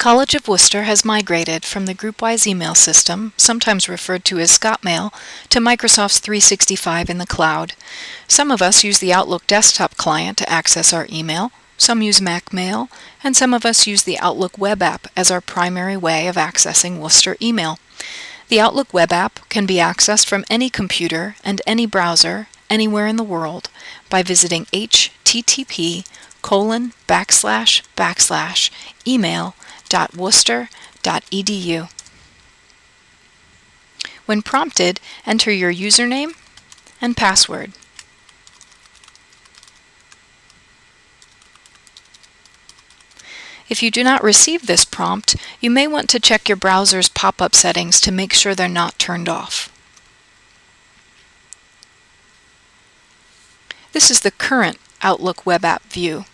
College of Worcester has migrated from the group-wise email system, sometimes referred to as ScotMail, to Microsoft's 365 in the cloud. Some of us use the Outlook desktop client to access our email, some use Mac Mail, and some of us use the Outlook web app as our primary way of accessing Worcester email. The Outlook web app can be accessed from any computer and any browser anywhere in the world by visiting http://email.worcester.edu. When prompted, enter your username and password. If you do not receive this prompt, you may want to check your browser's pop-up settings to make sure they're not turned off. This is the current Outlook web app view.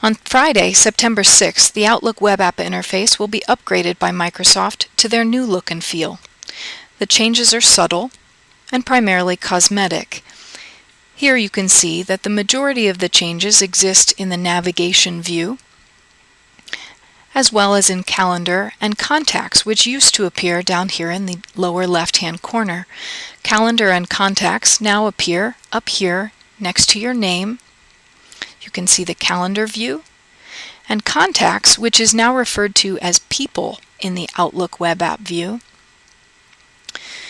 On Friday, September 6th, the Outlook web app interface will be upgraded by Microsoft to their new look and feel. The changes are subtle and primarily cosmetic. Here you can see that the majority of the changes exist in the navigation view, as well as in calendar and contacts, which used to appear down here in the lower left-hand corner. Calendar and contacts now appear up here next to your name. You can see the calendar view, and contacts, which is now referred to as people in the Outlook web app view.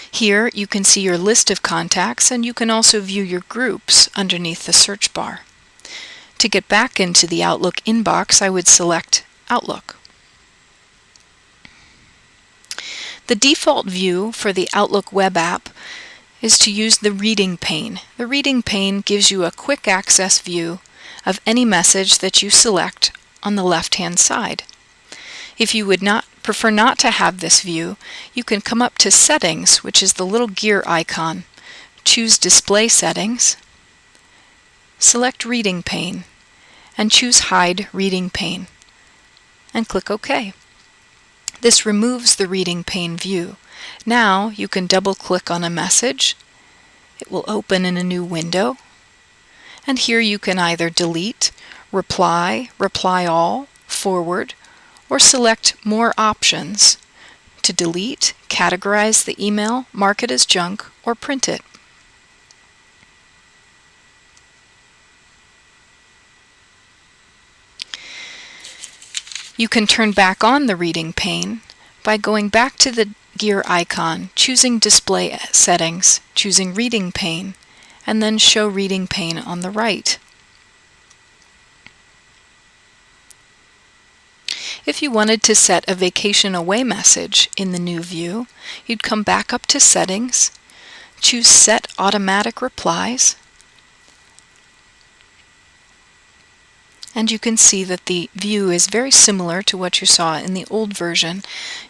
Here you can see your list of contacts, and you can also view your groups underneath the search bar. To get back into the Outlook inbox, I would select Outlook. The default view for the Outlook web app is to use the reading pane. The reading pane gives you a quick access view of any message that you select on the left-hand side. If you would prefer not to have this view, you can come up to Settings, which is the little gear icon. Choose Display Settings, select Reading Pane, and choose Hide Reading Pane, and click OK. This removes the reading pane view. Now you can double-click on a message. It will open in a new window, and here you can either delete, reply, reply all, forward, or select more options to delete, categorize the email, mark it as junk, or print it. You can turn back on the reading pane by going back to the gear icon, choosing Display Settings, choosing Reading Pane, and then Show Reading Pane on the right. If you wanted to set a vacation away message in the new view, you'd come back up to Settings, choose Set Automatic Replies, and you can see that the view is very similar to what you saw in the old version.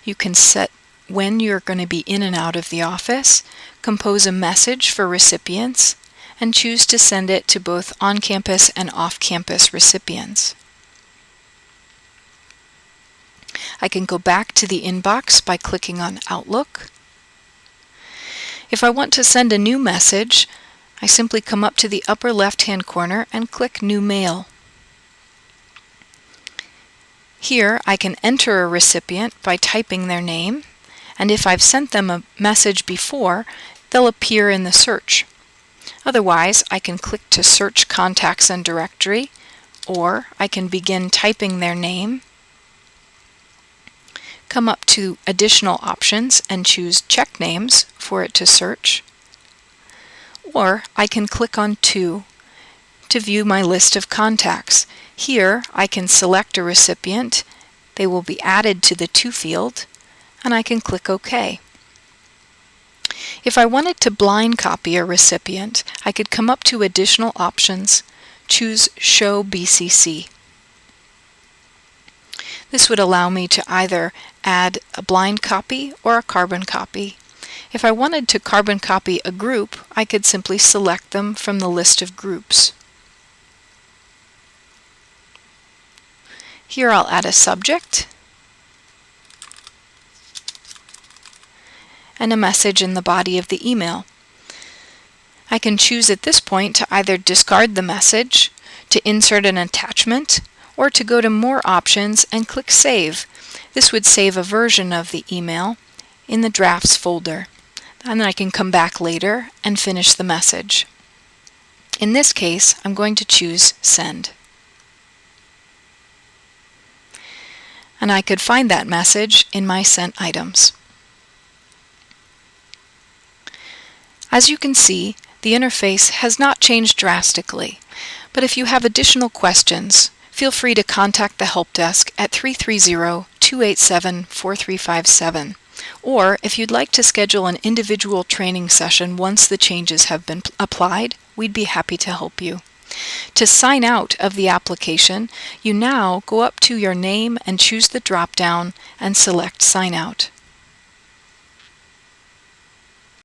You can set when you're going to be in and out of the office, compose a message for recipients, and choose to send it to both on-campus and off-campus recipients. I can go back to the inbox by clicking on Outlook. If I want to send a new message, I simply come up to the upper left-hand corner and click New Mail. Here I can enter a recipient by typing their name, and if I've sent them a message before, they'll appear in the search. Otherwise, I can click to search contacts and directory, or I can begin typing their name, come up to additional options and choose check names for it to search, or I can click on To view my list of contacts. Here I can select a recipient, they will be added to the To field, and I can click OK. If I wanted to blind copy a recipient, I could come up to additional options, choose Show BCC. This would allow me to either add a blind copy or a carbon copy. If I wanted to carbon copy a group, I could simply select them from the list of groups. Here I'll add a subject and a message in the body of the email. I can choose at this point to either discard the message, to insert an attachment, or to go to More Options and click Save. This would save a version of the email in the Drafts folder. And then I can come back later and finish the message. In this case, I'm going to choose Send. And I could find that message in my Sent items. As you can see, the interface has not changed drastically, but if you have additional questions, feel free to contact the Help Desk at 330-287-4357. Or if you'd like to schedule an individual training session once the changes have been applied, we'd be happy to help you. To sign out of the application, you now go up to your name and choose the drop-down and select Sign Out.